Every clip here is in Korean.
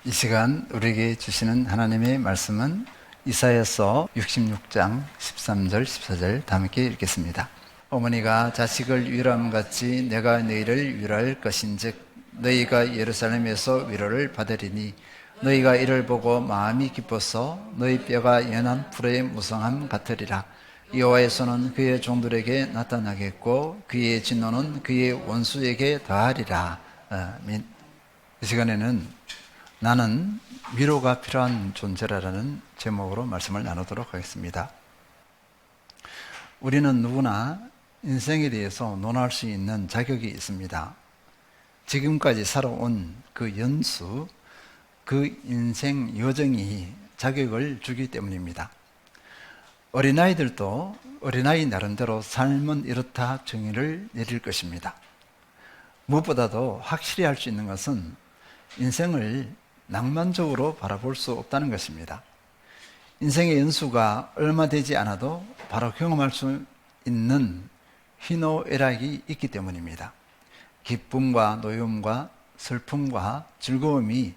이 시간 우리에게 주시는 하나님의 말씀은 이사야서 66장 13절 14절 다 함께 읽겠습니다. 어머니가 자식을 위로함 같이 내가 너희를 위로할 것인즉 너희가 예루살렘에서 위로를 받으리니 너희가 이를 보고 마음이 기뻐서 너희 뼈가 연한 풀의 무성함 같으리라. 여호와의 손은 그의 종들에게 나타나겠고 그의 진노는 그의 원수에게 더하리라. 아멘. 이 시간에는 나는 위로가 필요한 존재라는 제목으로 말씀을 나누도록 하겠습니다. 우리는 누구나 인생에 대해서 논할 수 있는 자격이 있습니다. 지금까지 살아온 그 연수, 그 인생 여정이 자격을 주기 때문입니다. 어린아이들도 어린아이 나름대로 삶은 이렇다 정의를 내릴 것입니다. 무엇보다도 확실히 할 수 있는 것은 인생을 낭만적으로 바라볼 수 없다는 것입니다. 인생의 연수가 얼마 되지 않아도 바로 경험할 수 있는 희노애락이 있기 때문입니다. 기쁨과 노여움과 슬픔과 즐거움이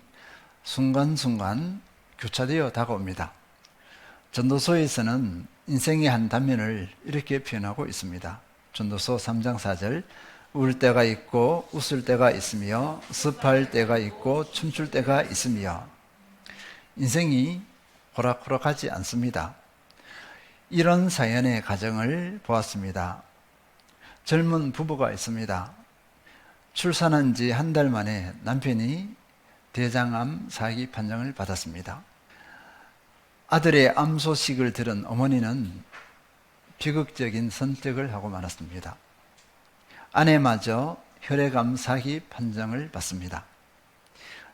순간순간 교차되어 다가옵니다. 전도서에서는 인생의 한 단면을 이렇게 표현하고 있습니다. 전도서 3장 4절 울 때가 있고 웃을 때가 있으며 습할 때가 있고 춤출 때가 있으며 인생이 호락호락하지 않습니다. 이런 사연의 가정을 보았습니다. 젊은 부부가 있습니다. 출산한 지 한 달 만에 남편이 대장암 4기 판정을 받았습니다. 아들의 암 소식을 들은 어머니는 비극적인 선택을 하고 말았습니다. 아내마저 혈액암 4기 판정을 받습니다.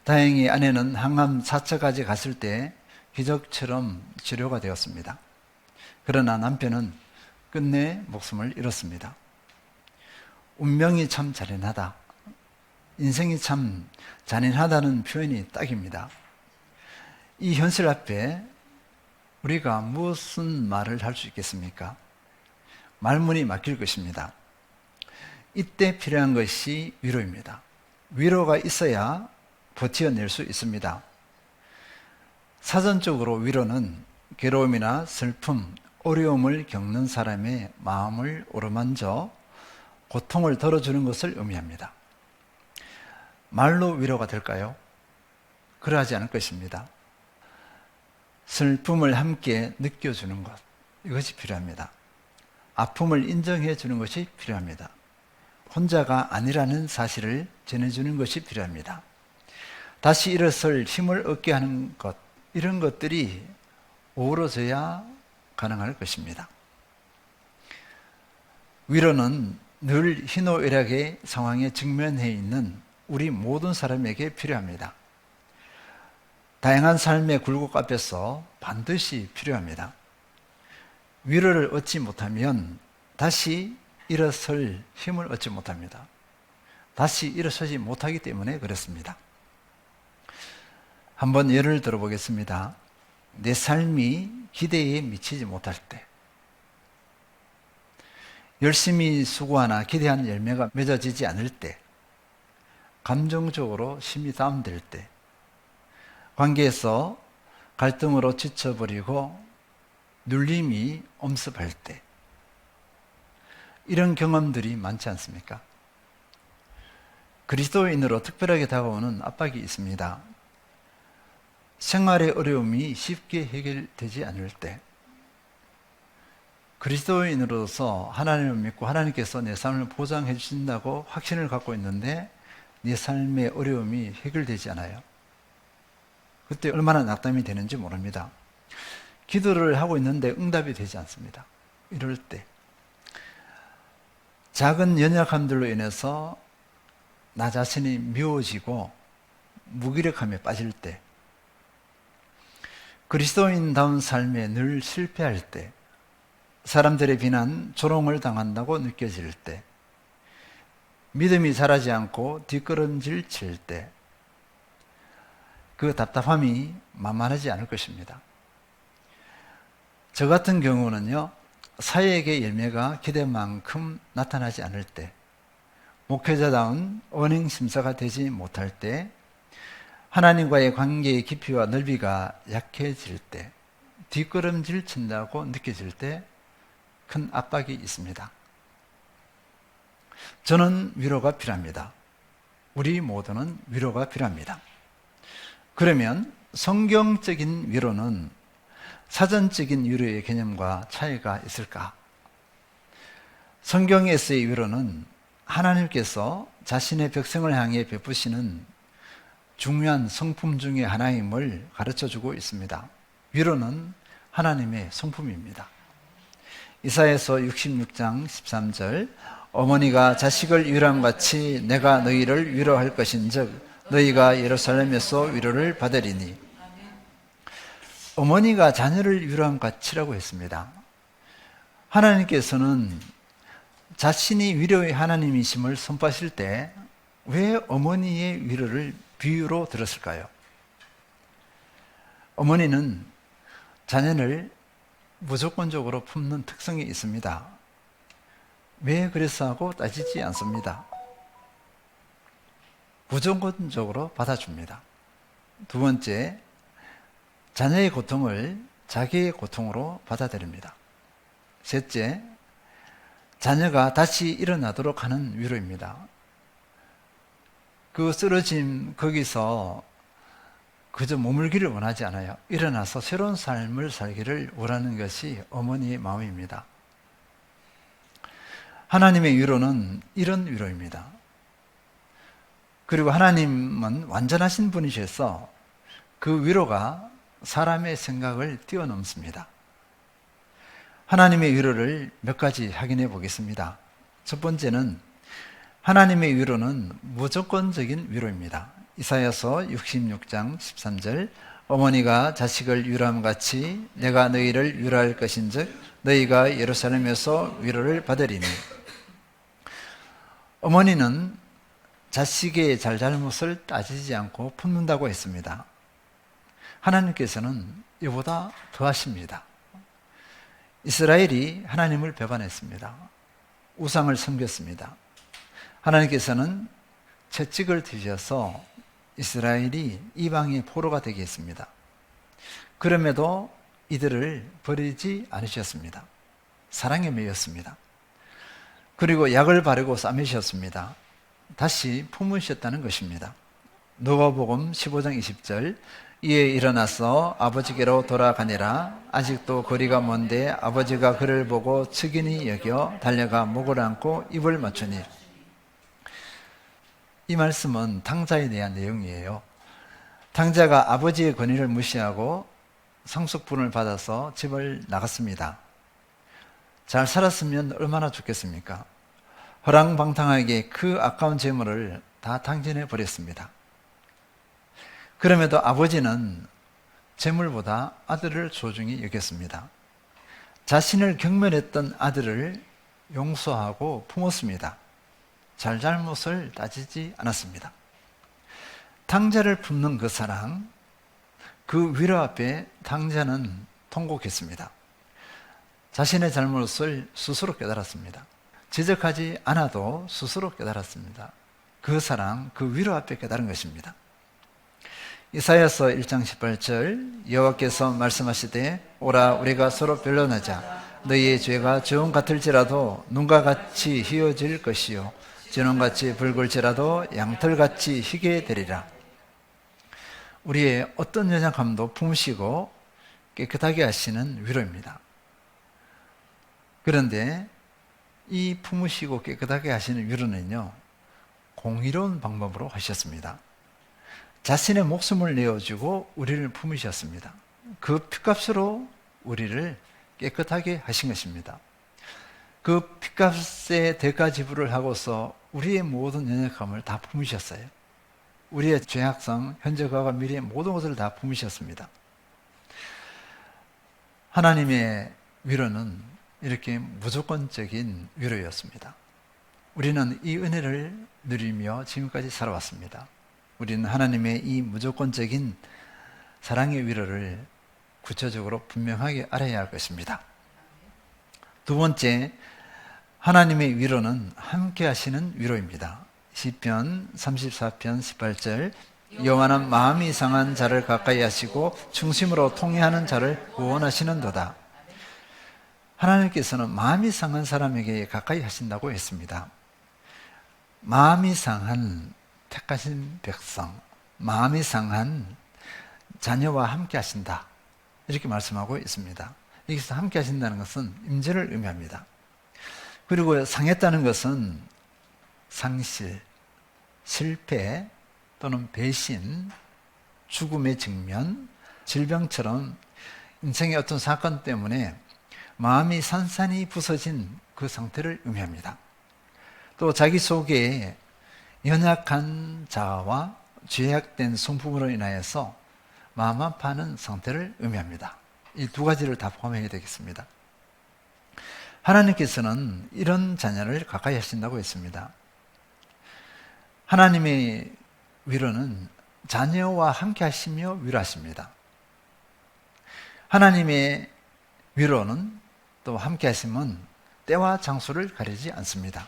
다행히 아내는 항암 4차까지 갔을 때 기적처럼 치료가 되었습니다. 그러나 남편은 끝내 목숨을 잃었습니다. 운명이 참 잔인하다. 인생이 참 잔인하다는 표현이 딱입니다. 이 현실 앞에 우리가 무슨 말을 할 수 있겠습니까? 말문이 막힐 것입니다. 이때 필요한 것이 위로입니다. 위로가 있어야 버텨낼 수 있습니다. 사전적으로 위로는 괴로움이나 슬픔, 어려움을 겪는 사람의 마음을 어루만져 고통을 덜어주는 것을 의미합니다. 말로 위로가 될까요? 그러하지 않을 것입니다. 슬픔을 함께 느껴주는 것, 이것이 필요합니다. 아픔을 인정해 주는 것이 필요합니다. 혼자가 아니라는 사실을 전해주는 것이 필요합니다. 다시 일어설 힘을 얻게 하는 것, 이런 것들이 어우러져야 가능할 것입니다. 위로는 늘 희노애락의 상황에 직면해 있는 우리 모든 사람에게 필요합니다. 다양한 삶의 굴곡 앞에서 반드시 필요합니다. 위로를 얻지 못하면 다시 일어설 힘을 얻지 못합니다. 다시 일어서지 못하기 때문에 그렇습니다. 한번 예를 들어보겠습니다. 내 삶이 기대에 미치지 못할 때, 열심히 수고하나 기대한 열매가 맺어지지 않을 때, 감정적으로 심히 다운될 때, 관계에서 갈등으로 지쳐버리고 눌림이 엄습할 때, 이런 경험들이 많지 않습니까? 그리스도인으로 특별하게 다가오는 압박이 있습니다. 생활의 어려움이 쉽게 해결되지 않을 때, 그리스도인으로서 하나님을 믿고 하나님께서 내 삶을 보장해 주신다고 확신을 갖고 있는데 내 삶의 어려움이 해결되지 않아요. 그때 얼마나 낙담이 되는지 모릅니다. 기도를 하고 있는데 응답이 되지 않습니다. 이럴 때 작은 연약함들로 인해서 나 자신이 미워지고 무기력함에 빠질 때, 그리스도인다운 삶에 늘 실패할 때, 사람들의 비난, 조롱을 당한다고 느껴질 때, 믿음이 자라지 않고 뒷걸음질 칠 때, 그 답답함이 만만하지 않을 것입니다. 저 같은 경우는요, 사역의 열매가 기대만큼 나타나지 않을 때, 목회자다운 언행 심사가 되지 못할 때, 하나님과의 관계의 깊이와 넓이가 약해질 때, 뒷걸음질 친다고 느껴질 때 큰 압박이 있습니다. 저는 위로가 필요합니다. 우리 모두는 위로가 필요합니다. 그러면 성경적인 위로는 사전적인 위로의 개념과 차이가 있을까? 성경에서의 위로는 하나님께서 자신의 백성을 향해 베푸시는 중요한 성품 중의 하나임을 가르쳐주고 있습니다. 위로는 하나님의 성품입니다. 이사야서 66장 13절, 어머니가 자식을 위로함같이 내가 너희를 위로할 것인즉 너희가 예루살렘에서 위로를 받으리니. 어머니가 자녀를 위로함같이라고 했습니다. 하나님께서는 자신이 위로의 하나님이심을 선포하실 때 왜 어머니의 위로를 비유로 들었을까요? 어머니는 자녀를 무조건적으로 품는 특성이 있습니다. 왜 그래서 하고 따지지 않습니다. 무조건적으로 받아줍니다. 두 번째, 자녀의 고통을 자기의 고통으로 받아들입니다. 셋째, 자녀가 다시 일어나도록 하는 위로입니다. 그 쓰러짐 거기서 그저 머물기를 원하지 않아요. 일어나서 새로운 삶을 살기를 원하는 것이 어머니의 마음입니다. 하나님의 위로는 이런 위로입니다. 그리고 하나님은 완전하신 분이셔서 그 위로가 사람의 생각을 뛰어넘습니다. 하나님의 위로를 몇 가지 확인해 보겠습니다. 첫 번째는 하나님의 위로는 무조건적인 위로입니다. 이사야서 66장 13절, 어머니가 자식을 위로함같이 내가 너희를 위로할 것인즉 너희가 예루살렘에서 위로를 받으리니. 어머니는 자식의 잘잘못을 따지지 않고 품는다고 했습니다. 하나님께서는 이보다 더하십니다. 이스라엘이 하나님을 배반했습니다. 우상을 섬겼습니다. 하나님께서는 채찍을 드셔서 이스라엘이 이방의 포로가 되게 했습니다. 그럼에도 이들을 버리지 않으셨습니다. 사랑에 매였습니다. 그리고 약을 바르고 싸매셨습니다. 다시 품으셨다는 것입니다. 누가복음 15장 20절, 이에 일어나서 아버지께로 돌아가니라. 아직도 거리가 먼데 아버지가 그를 보고 측은히 여겨 달려가 목을 안고 입을 맞추니. 이 말씀은 탕자에 대한 내용이에요. 탕자가 아버지의 권위를 무시하고 상속분을 받아서 집을 나갔습니다. 잘 살았으면 얼마나 좋겠습니까? 허랑방탕하게 그 아까운 재물을 다 탕진해 버렸습니다. 그럼에도 아버지는 재물보다 아들을 소중히 여겼습니다. 자신을 경멸했던 아들을 용서하고 품었습니다. 잘잘못을 따지지 않았습니다. 탕자를 품는 그 사랑, 그 위로 앞에 탕자는 통곡했습니다. 자신의 잘못을 스스로 깨달았습니다. 지적하지 않아도 스스로 깨달았습니다. 그 사랑, 그 위로 앞에 깨달은 것입니다. 이사야서 1장 18절, 여호와께서 말씀하시되 오라 우리가 서로 변론하자. 너희의 죄가 저온 같을지라도 눈과 같이 희어질 것이요 진홍같이 붉을지라도 양털같이 희게 되리라. 우리의 어떤 연약함도 품으시고 깨끗하게 하시는 위로입니다. 그런데 이 품으시고 깨끗하게 하시는 위로는요, 공의로운 방법으로 하셨습니다. 자신의 목숨을 내어주고 우리를 품으셨습니다. 그 피값으로 우리를 깨끗하게 하신 것입니다. 그 피값의 대가 지불을 하고서 우리의 모든 연약함을 다 품으셨어요. 우리의 죄악성, 현재, 과거, 미래의 모든 것을 다 품으셨습니다. 하나님의 위로는 이렇게 무조건적인 위로였습니다. 우리는 이 은혜를 누리며 지금까지 살아왔습니다. 우리는 하나님의 이 무조건적인 사랑의 위로를 구체적으로 분명하게 알아야 할 것입니다. 두 번째, 하나님의 위로는 함께 하시는 위로입니다. 시편 34편 18절, 여호와는 마음이 상한 자를 가까이 하시고 중심으로 통회하는 자를 구원하시는도다. 하나님께서는 마음이 상한 사람에게 가까이 하신다고 했습니다. 마음이 상한 택하신 백성, 마음이 상한 자녀와 함께 하신다, 이렇게 말씀하고 있습니다. 여기서 함께 하신다는 것은 임재를 의미합니다. 그리고 상했다는 것은 상실, 실패 또는 배신, 죽음의 직면, 질병처럼 인생의 어떤 사건 때문에 마음이 산산이 부서진 그 상태를 의미합니다. 또 자기 속에 연약한 자아와 죄악된 성품으로 인하여서 마음 아파하는 상태를 의미합니다. 이 두 가지를 다 포함해야 되겠습니다. 하나님께서는 이런 자녀를 가까이 하신다고 했습니다. 하나님의 위로는 자녀와 함께 하시며 위로하십니다. 하나님의 위로는 또 함께 하심은 때와 장소를 가리지 않습니다.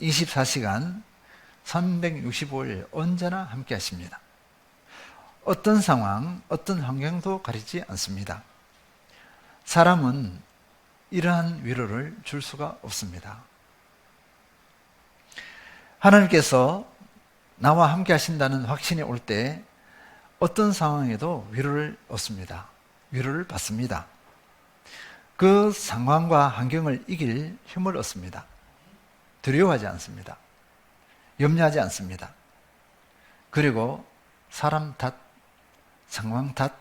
24시간 365일 언제나 함께 하십니다. 어떤 상황, 어떤 환경도 가리지 않습니다. 사람은 이러한 위로를 줄 수가 없습니다. 하나님께서 나와 함께 하신다는 확신이 올 때 어떤 상황에도 위로를 얻습니다. 위로를 받습니다. 그 상황과 환경을 이길 힘을 얻습니다. 두려워하지 않습니다. 염려하지 않습니다. 그리고 사람 탓, 상황 탓,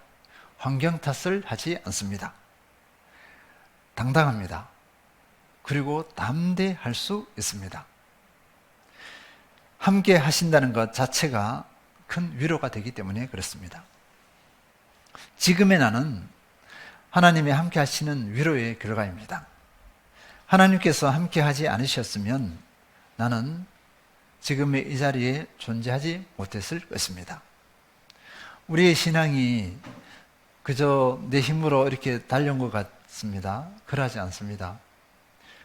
환경 탓을 하지 않습니다. 당당합니다. 그리고 담대할 수 있습니다. 함께 하신다는 것 자체가 큰 위로가 되기 때문에 그렇습니다. 지금의 나는 하나님이 함께 하시는 위로의 결과입니다. 하나님께서 함께 하지 않으셨으면 나는 지금의 이 자리에 존재하지 못했을 것입니다. 우리의 신앙이 그저 내 힘으로 이렇게 달려온 것 같습니다. 그러지 않습니다.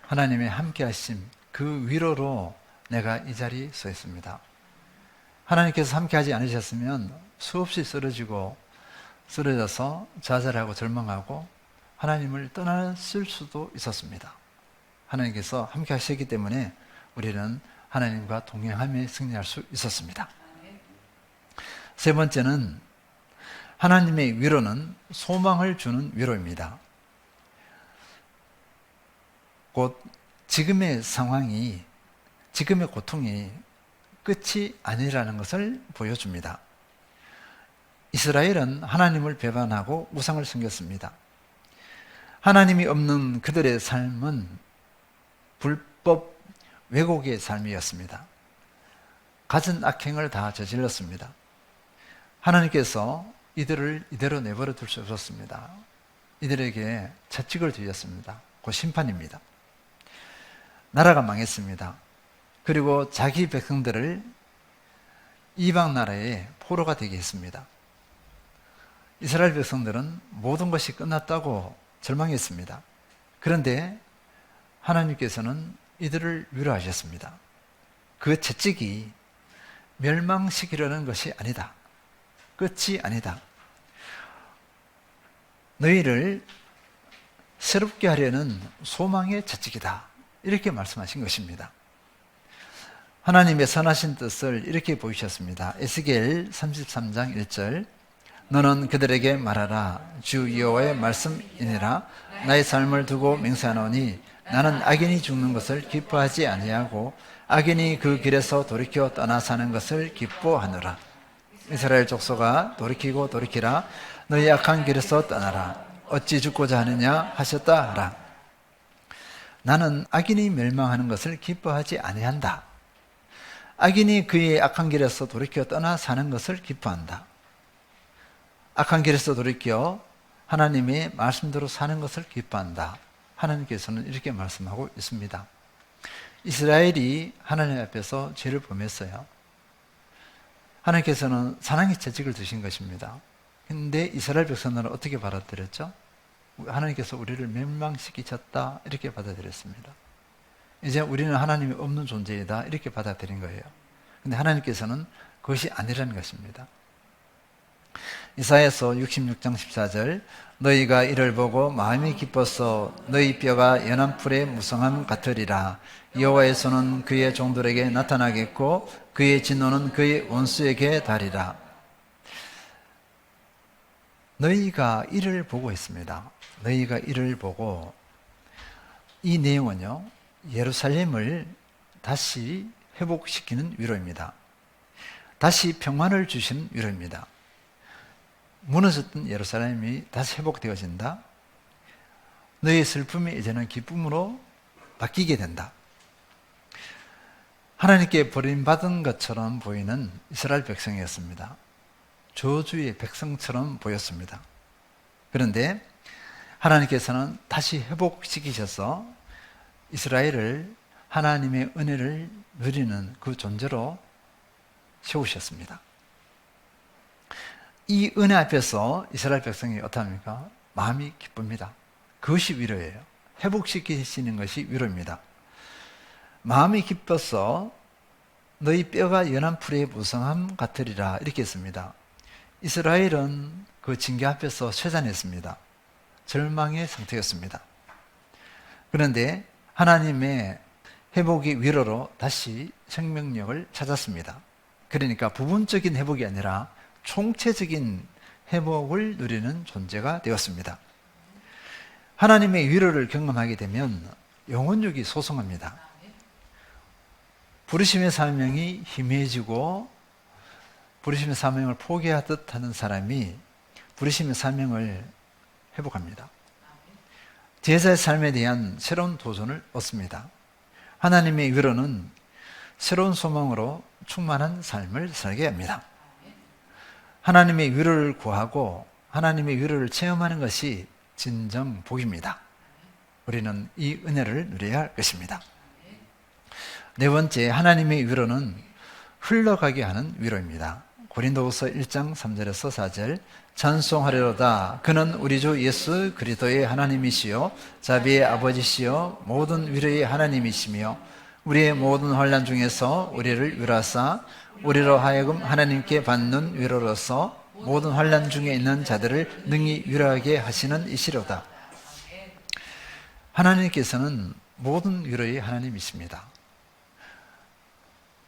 하나님의 함께 하심, 그 위로로 내가 이 자리에 서 있습니다. 하나님께서 함께 하지 않으셨으면 수없이 쓰러져서 좌절하고 절망하고 하나님을 떠났을 수도 있었습니다. 하나님께서 함께 하시기 때문에 우리는 하나님과 동행하며 승리할 수 있었습니다. 세 번째는 하나님의 위로는 소망을 주는 위로입니다. 곧 지금의 상황이, 지금의 고통이 끝이 아니라는 것을 보여줍니다. 이스라엘은 하나님을 배반하고 우상을 섬겼습니다. 하나님이 없는 그들의 삶은 불법 왜곡의 삶이었습니다. 갖은 악행을 다 저질렀습니다. 하나님께서 이들을 이대로 내버려 둘 수 없었습니다. 이들에게 채찍을 쥐었습니다. 그 심판입니다. 나라가 망했습니다. 그리고 자기 백성들을 이방 나라의 포로가 되게 했습니다. 이스라엘 백성들은 모든 것이 끝났다고 절망했습니다. 그런데 하나님께서는 이들을 위로하셨습니다. 그 채찍이 멸망시키려는 것이 아니다. 끝이 아니다. 너희를 새롭게 하려는 소망의 채찍이다. 이렇게 말씀하신 것입니다. 하나님의 선하신 뜻을 이렇게 보이셨습니다. 에스겔 33장 1절, 너는 그들에게 말하라. 주 여호와의 말씀이니라. 나의 삶을 두고 맹세하노니 나는 악인이 죽는 것을 기뻐하지 아니하고 악인이 그 길에서 돌이켜 떠나 사는 것을 기뻐하노라. 이스라엘 족속아, 돌이키고 돌이키라. 너희 악한 길에서 떠나라. 어찌 죽고자 하느냐 하셨다 하라. 나는 악인이 멸망하는 것을 기뻐하지 아니한다. 악인이 그의 악한 길에서 돌이켜 떠나 사는 것을 기뻐한다. 악한 길에서 돌이켜 하나님의 말씀대로 사는 것을 기뻐한다. 하나님께서는 이렇게 말씀하고 있습니다. 이스라엘이 하나님 앞에서 죄를 범했어요. 하나님께서는 사랑의 채찍을 드신 것입니다. 그런데 이스라엘 백성들은 어떻게 받아들였죠? 하나님께서 우리를 멸망시키셨다, 이렇게 받아들였습니다. 이제 우리는 하나님이 없는 존재이다, 이렇게 받아들인 거예요. 근데 하나님께서는 그것이 아니라는 것입니다. 이사야서 66장 14절 너희가 이를 보고 마음이 기뻐서 너희 뼈가 연한 풀의 무성함 같으리라. 여호와의 손은 그의 종들에게 나타나겠고 그의 진노는 그의 원수에게 달이라. 너희가 이를 보고 했습니다. 너희가 이를 보고, 이 내용은요, 예루살렘을 다시 회복시키는 위로입니다. 다시 평안을 주시는 위로입니다. 무너졌던 예루살렘이 다시 회복되어진다. 너희의 슬픔이 이제는 기쁨으로 바뀌게 된다. 하나님께 버림받은 것처럼 보이는 이스라엘 백성이었습니다. 저주의 백성처럼 보였습니다. 그런데 하나님께서는 다시 회복시키셔서 이스라엘을 하나님의 은혜를 누리는 그 존재로 세우셨습니다. 이 은혜 앞에서 이스라엘 백성이 어떠합니까? 마음이 기쁩니다. 그것이 위로예요. 회복시키시는 것이 위로입니다. 마음이 기뻐서 너희 뼈가 연한 풀의 무성함 같으리라, 이렇게 했습니다. 이스라엘은 그 징계 앞에서 쇠잔했습니다. 절망의 상태였습니다. 그런데 하나님의 회복의 위로로 다시 생명력을 찾았습니다. 그러니까 부분적인 회복이 아니라 총체적인 회복을 누리는 존재가 되었습니다. 하나님의 위로를 경험하게 되면 영혼력이 소성합니다. 부르심의 사명이 희미해지고 부르심의 사명을 포기하듯 하는 사람이 부르심의 사명을 회복합니다. 제자의 삶에 대한 새로운 도전을 얻습니다. 하나님의 위로는 새로운 소망으로 충만한 삶을 살게 합니다. 하나님의 위로를 구하고 하나님의 위로를 체험하는 것이 진정 복입니다. 우리는 이 은혜를 누려야 할 것입니다. 네 번째, 하나님의 위로는 흘러가게 하는 위로입니다. 고린도후서 1장 3절에서 4절 찬송하리로다. 그는 우리 주 예수 그리스도의 하나님이시요 자비의 아버지시요 모든 위로의 하나님이시며 우리의 모든 환난 중에서 우리를 위로하사 우리로 하여금 하나님께 받는 위로로서 모든 환난 중에 있는 자들을 능히 위로하게 하시는 이시로다. 하나님께서는 모든 위로의 하나님이십니다.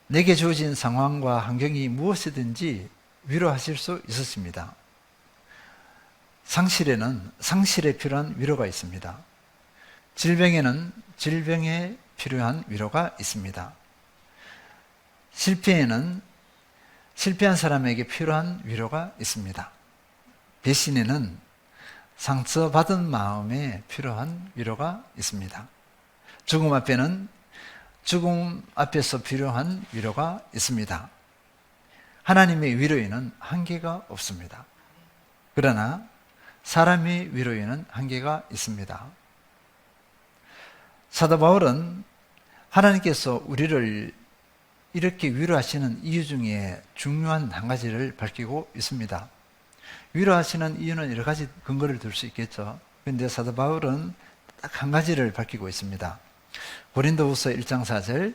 내게 주어진 상황과 환경이 무엇이든지 위로하실 수 있었습니다. 상실에는 상실에 필요한 위로가 있습니다. 질병에는 질병에 필요한 위로가 있습니다. 실패에는 실패한 사람에게 필요한 위로가 있습니다. 배신에는 상처받은 마음에 필요한 위로가 있습니다. 죽음 앞에는 죽음 앞에서 필요한 위로가 있습니다. 하나님의 위로에는 한계가 없습니다. 그러나 사람의 위로에는 한계가 있습니다. 사도 바울은 하나님께서 우리를 이렇게 위로하시는 이유 중에 중요한 한 가지를 밝히고 있습니다. 위로하시는 이유는 여러 가지 근거를 들 수 있겠죠. 그런데 사도 바울은 딱 한 가지를 밝히고 있습니다. 고린도후서 1장 4절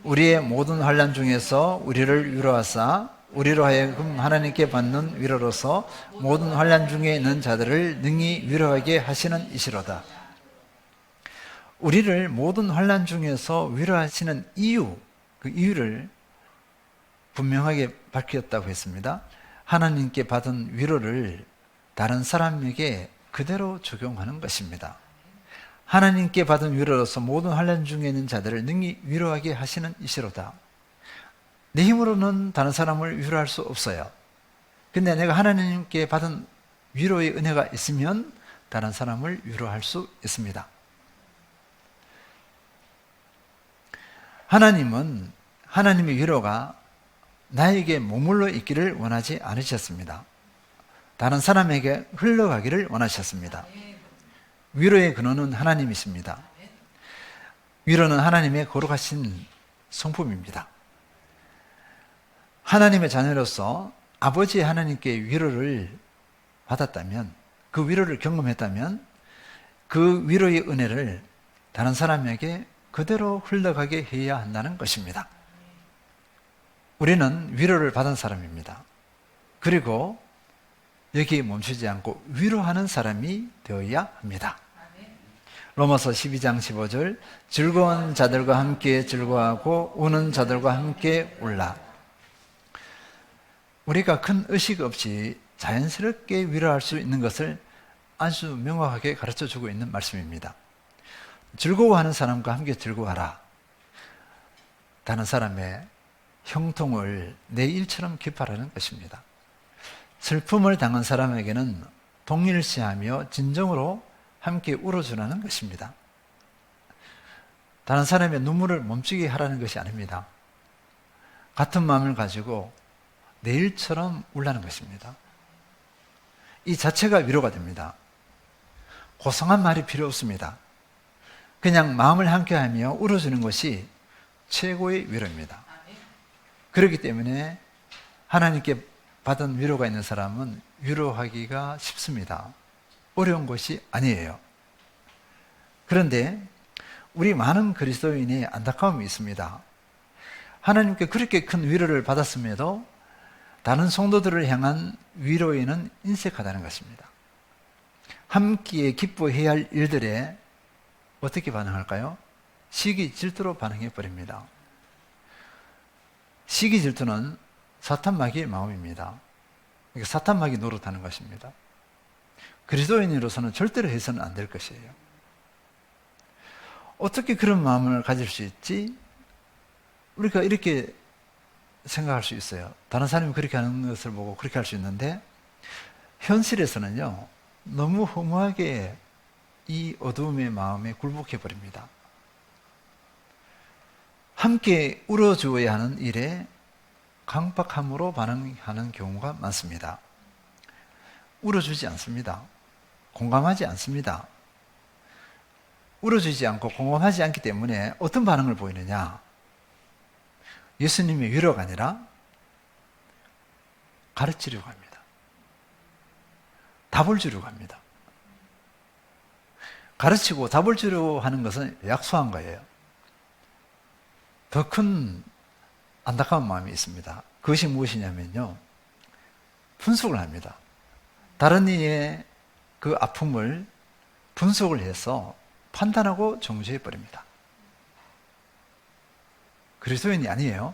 우리의 모든 환난 중에서 우리를 위로하사 우리로 하여금 하나님께 받는 위로로서 모든 환난 중에 있는 자들을 능히 위로하게 하시는 이시로다. 우리를 모든 환난 중에서 위로하시는 이유, 그 이유를 분명하게 밝혔다고 했습니다. 하나님께 받은 위로를 다른 사람에게 그대로 적용하는 것입니다. 하나님께 받은 위로로서 모든 환난 중에 있는 자들을 능히 위로하게 하시는 이시로다. 내 힘으로는 다른 사람을 위로할 수 없어요. 근데 내가 하나님께 받은 위로의 은혜가 있으면 다른 사람을 위로할 수 있습니다. 하나님은 하나님의 위로가 나에게 머물러 있기를 원하지 않으셨습니다. 다른 사람에게 흘러가기를 원하셨습니다. 위로의 근원은 하나님이십니다. 위로는 하나님의 거룩하신 성품입니다. 하나님의 자녀로서 아버지 하나님께 위로를 받았다면, 그 위로를 경험했다면 그 위로의 은혜를 다른 사람에게 그대로 흘러가게 해야 한다는 것입니다. 우리는 위로를 받은 사람입니다. 그리고 여기에 멈추지 않고 위로하는 사람이 되어야 합니다. 로마서 12장 15절, 즐거운 자들과 함께 즐거워하고 우는 자들과 함께 울라. 우리가 큰 의식 없이 자연스럽게 위로할 수 있는 것을 아주 명확하게 가르쳐주고 있는 말씀입니다. 즐거워하는 사람과 함께 즐거워하라. 다른 사람의 형통을 내 일처럼 기뻐하라는 것입니다. 슬픔을 당한 사람에게는 동일시하며 진정으로 함께 울어주라는 것입니다. 다른 사람의 눈물을 멈추게 하라는 것이 아닙니다. 같은 마음을 가지고 내 일처럼 울라는 것입니다. 이 자체가 위로가 됩니다. 고상한 말이 필요 없습니다. 그냥 마음을 함께하며 울어주는 것이 최고의 위로입니다. 그렇기 때문에 하나님께 받은 위로가 있는 사람은 위로하기가 쉽습니다. 어려운 것이 아니에요. 그런데 우리 많은 그리스도인이 안타까움이 있습니다. 하나님께 그렇게 큰 위로를 받았음에도 다른 성도들을 향한 위로에는 인색하다는 것입니다. 함께 기뻐해야 할 일들에 어떻게 반응할까요? 시기 질투로 반응해 버립니다. 시기 질투는 사탄 마귀의 마음입니다. 사탄 마귀 노릇하는 것입니다. 그리스도인으로서는 절대로 해서는 안 될 것이에요. 어떻게 그런 마음을 가질 수 있지? 우리가 이렇게 생각할 수 있어요. 다른 사람이 그렇게 하는 것을 보고 그렇게 할 수 있는데 현실에서는요, 너무 허무하게 이 어두움의 마음에 굴복해 버립니다. 함께 울어주어야 하는 일에 강박함으로 반응하는 경우가 많습니다. 울어주지 않습니다. 공감하지 않습니다. 울어주지 않고 공감하지 않기 때문에 어떤 반응을 보이느냐? 예수님의 위로가 아니라 가르치려고 합니다. 답을 주려고 합니다. 가르치고 답을 주려고 하는 것은 약소한 거예요. 더 큰 안타까운 마음이 있습니다. 그것이 무엇이냐면요, 분석을 합니다. 다른 이의 그 아픔을 분석을 해서 판단하고 정죄해 버립니다. 그리스도인이 아니에요.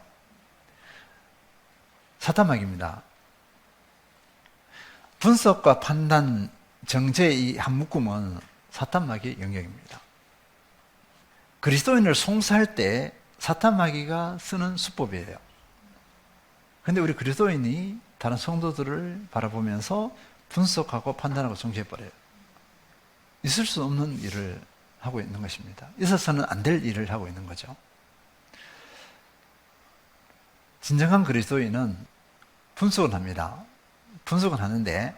사탄마귀입니다. 분석과 판단, 정죄의 이 한 묶음은 사탄마귀의 영역입니다. 그리스도인을 송사할 때 사탄마귀가 쓰는 수법이에요. 그런데 우리 그리스도인이 다른 성도들을 바라보면서 분석하고 판단하고 정죄해버려요. 있을 수 없는 일을 하고 있는 것입니다. 있어서는 안 될 일을 하고 있는 거죠. 진정한 그리스도인은 분석을 합니다. 분석을 하는데,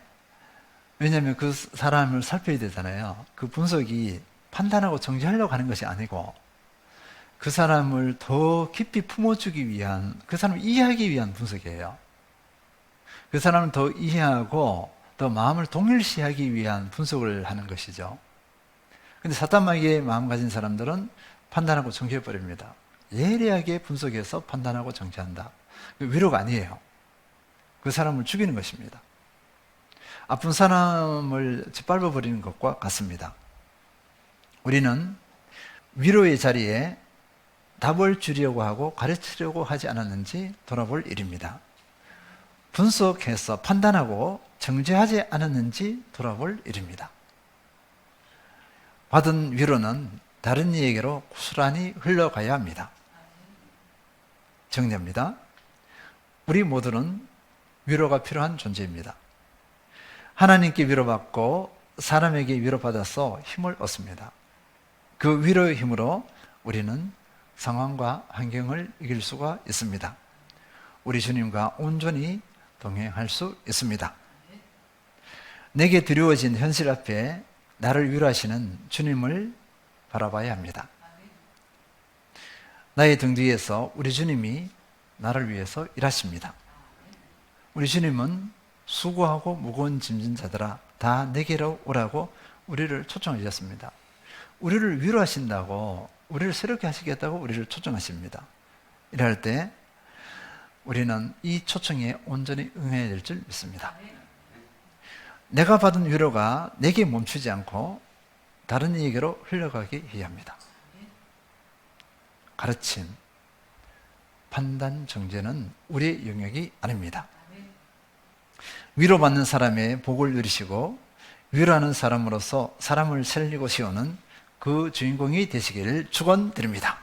왜냐하면 그 사람을 살펴야 되잖아요. 그 분석이 판단하고 정죄하려고 하는 것이 아니고 그 사람을 더 깊이 품어주기 위한, 그 사람을 이해하기 위한 분석이에요. 그 사람을 더 이해하고 더 마음을 동일시하기 위한 분석을 하는 것이죠. 그런데 사탄마귀의 마음 가진 사람들은 판단하고 정죄해버립니다. 예리하게 분석해서 판단하고 정죄한다. 위로가 아니에요. 그 사람을 죽이는 것입니다. 아픈 사람을 짓밟아버리는 것과 같습니다. 우리는 위로의 자리에 답을 주려고 하고 가르치려고 하지 않았는지 돌아볼 일입니다. 분석해서 판단하고 정죄하지 않았는지 돌아볼 일입니다. 받은 위로는 다른 이에게로 고스란히 흘러가야 합니다. 정리합니다. 우리 모두는 위로가 필요한 존재입니다. 하나님께 위로받고 사람에게 위로받아서 힘을 얻습니다. 그 위로의 힘으로 우리는 상황과 환경을 이길 수가 있습니다. 우리 주님과 온전히 동행할 수 있습니다. 내게 드리워진 현실 앞에 나를 위로하시는 주님을 바라봐야 합니다. 나의 등 뒤에서 우리 주님이 나를 위해서 일하십니다. 우리 주님은 수고하고 무거운 짐진 자들아 다 내게로 오라고 우리를 초청하셨습니다. 우리를 위로하신다고, 우리를 새롭게 하시겠다고 우리를 초청하십니다. 이럴 때 우리는 이 초청에 온전히 응해야 될 줄 믿습니다. 내가 받은 위로가 내게 멈추지 않고 다른 이에게로 흘러가기 위함이다. 가르침, 판단, 정죄는 우리의 영역이 아닙니다. 위로받는 사람의 복을 누리시고 위로하는 사람으로서 사람을 살리고 세우는 그 주인공이 되시기를 축원드립니다.